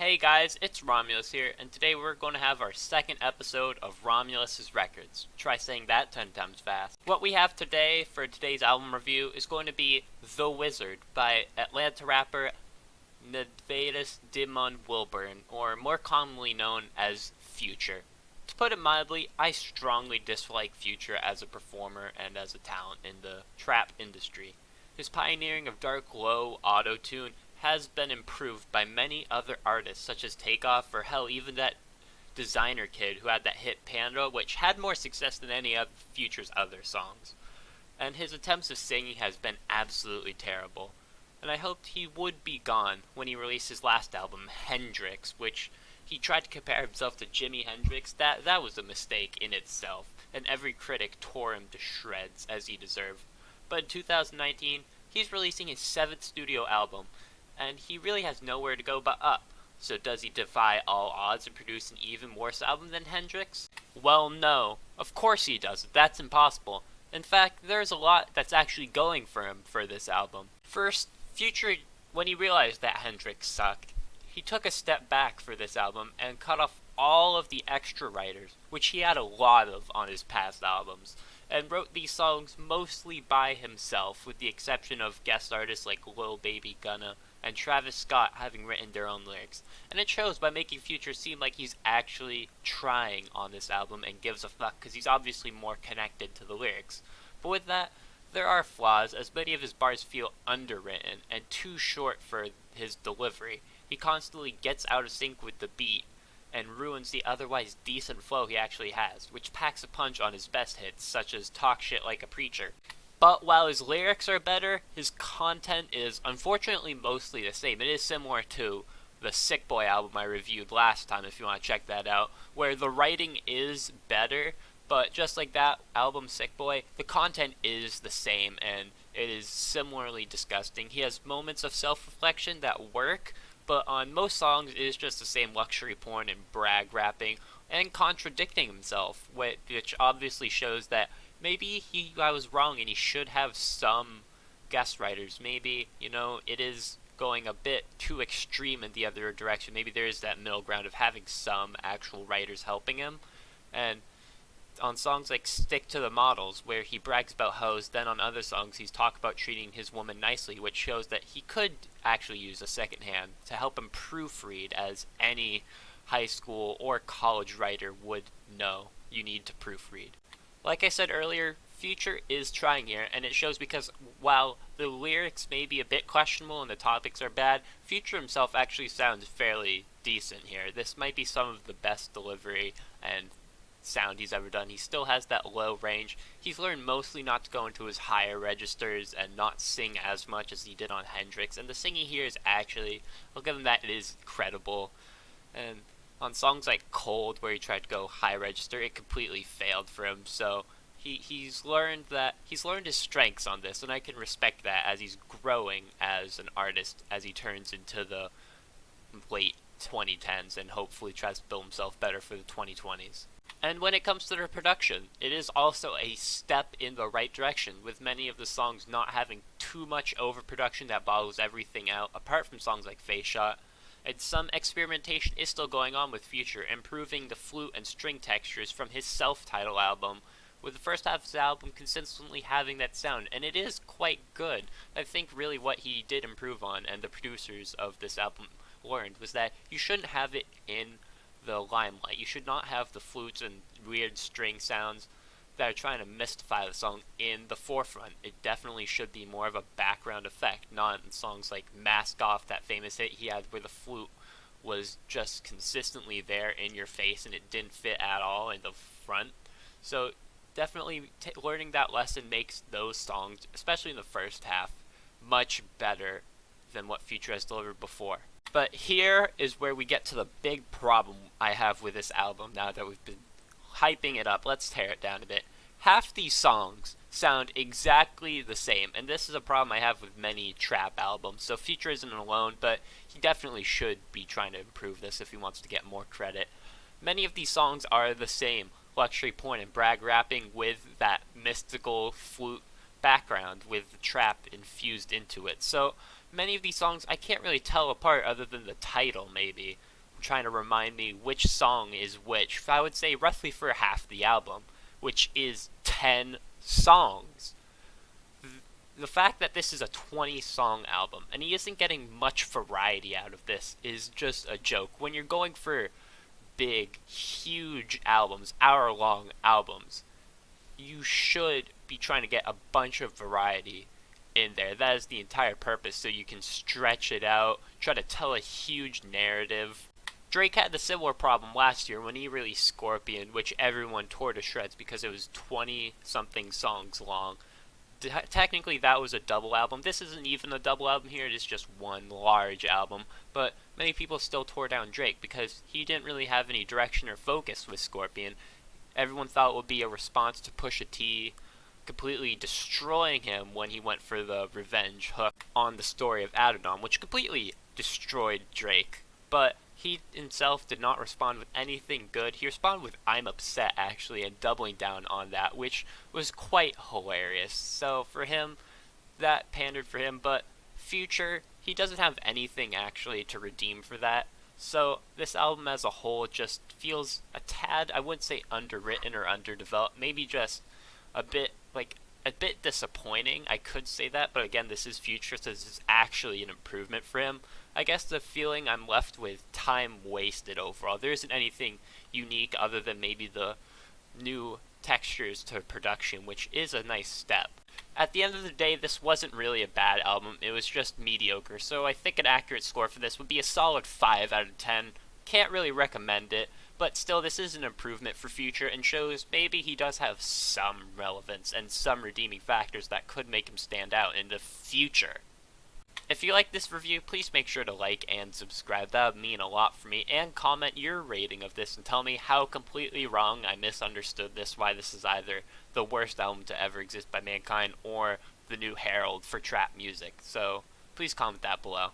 Hey guys, it's Romulus here, and today we're going to have our second episode of Romulus's Records. Try saying that 10 times fast. What we have today for today's album review is going to be The Wizrd by Atlanta rapper Nedvedis Dimon Wilburn, or more commonly known as Future. To put it mildly, I strongly dislike Future as a performer and as a talent in the trap industry. His pioneering of dark, low auto-tune has been improved by many other artists, such as Takeoff, or hell, even that designer kid who had that hit Panda, which had more success than any of Future's other songs. And his attempts of singing has been absolutely terrible. And I hoped he would be gone when he released his last album, Hendrix, which he tried to compare himself to Jimi Hendrix. That was a mistake in itself, and every critic tore him to shreds, as he deserved. But in 2019, he's releasing his 7th studio album, and he really has nowhere to go but up. So does he defy all odds and produce an even worse album than Hendrix? Well, no. Of course he doesn't. That's impossible. In fact, there's a lot that's actually going for him for this album. First, Future, when he realized that Hendrix sucked, he took a step back for this album and cut off all of the extra writers, which he had a lot of on his past albums, and wrote these songs mostly by himself, with the exception of guest artists like Lil Baby Gunna and Travis Scott having written their own lyrics. And it shows by making Future seem like he's actually trying on this album and gives a fuck, because he's obviously more connected to the lyrics. But with that, there are flaws, as many of his bars feel underwritten and too short for his delivery. He constantly gets out of sync with the beat and ruins the otherwise decent flow he actually has, which packs a punch on his best hits, such as Talk Shit Like a Preacher. But while his lyrics are better, his content is unfortunately mostly the same. It is similar to the Sick Boy album I reviewed last time, if you want to check that out, where the writing is better, but just like that album Sick Boy, the content is the same, and it is similarly disgusting. He has moments of self-reflection that work, but on most songs it is just the same luxury porn and brag rapping, and contradicting himself, which obviously shows that maybe I was wrong and he should have some guest writers. Maybe, it is going a bit too extreme in the other direction. Maybe there is that middle ground of having some actual writers helping him. And on songs like Stick to the Models, where he brags about hoes, then on other songs he's talked about treating his woman nicely, which shows that he could actually use a second hand to help him proofread, as any high school or college writer would know you need to proofread. Like I said earlier, Future is trying here, and it shows because while the lyrics may be a bit questionable and the topics are bad, Future himself actually sounds fairly decent here. This might be some of the best delivery and sound he's ever done. He still has that low range. He's learned mostly not to go into his higher registers and not sing as much as he did on Hendrix, and the singing here is actually, I'll give him that, it is credible. And on songs like Cold, where he tried to go high register, it completely failed for him. So he's learned his strengths on this, and I can respect that as he's growing as an artist, as he turns into the late 2010s and hopefully tries to build himself better for the 2020s. And when it comes to their production, it is also a step in the right direction, with many of the songs not having too much overproduction that bottles everything out, apart from songs like Faceshot. And some experimentation is still going on with Future, improving the flute and string textures from his self-titled album, with the first half of his album consistently having that sound, and it is quite good. I think really what he did improve on, and the producers of this album learned, was that you shouldn't have it in the limelight. You should not have the flutes and weird string sounds that are trying to mystify the song in the forefront. It definitely should be more of a background effect, not in songs like Mask Off, that famous hit he had where the flute was just consistently there in your face and it didn't fit at all in the front. So definitely learning that lesson makes those songs, especially in the first half, much better than what Future has delivered before. But here is where we get to the big problem I have with this album now that we've been hyping it up. Let's tear it down a bit. Half these songs sound exactly the same, and this is a problem I have with many trap albums. So Future isn't alone, but he definitely should be trying to improve this if he wants to get more credit. Many of these songs are the same, luxury porn and brag rapping with that mystical flute background with the trap infused into it. So many of these songs I can't really tell apart other than the title, maybe. I'm trying to remind me which song is which. I would say roughly for half the album, which is 10 songs. The fact that this is a 20-song album, and he isn't getting much variety out of this, is just a joke. When you're going for big, huge albums, hour-long albums, you should be trying to get a bunch of variety in there. That is the entire purpose, so you can stretch it out, try to tell a huge narrative. Drake had the similar problem last year when he released Scorpion, which everyone tore to shreds because it was 20-something songs long. Technically, that was a double album. This isn't even a double album here, it is just one large album, but many people still tore down Drake because he didn't really have any direction or focus with Scorpion. Everyone thought it would be a response to Pusha T completely destroying him when he went for the revenge hook on the story of Adidon, which completely destroyed Drake. But he himself did not respond with anything good. He responded with "I'm upset," actually, and doubling down on that, which was quite hilarious. So for him, that pandered for him, but Future, he doesn't have anything actually to redeem for that. So this album as a whole just feels a tad, I wouldn't say underwritten or underdeveloped, maybe just a bit disappointing. I could say that, but again, this is Future, so this is actually an improvement for him. I guess the feeling I'm left with, time wasted overall. There isn't anything unique other than maybe the new textures to production, which is a nice step. At the end of the day, this wasn't really a bad album, it was just mediocre, so I think an accurate score for this would be a solid 5 out of 10. Can't really recommend it, but still, this is an improvement for Future and shows maybe he does have some relevance and some redeeming factors that could make him stand out in the future. If you like this review, please make sure to like and subscribe. That would mean a lot for me. And comment your rating of this and tell me how completely wrong I misunderstood this, why this is either the worst album to ever exist by Mankind or the new herald for trap music. So please comment that below.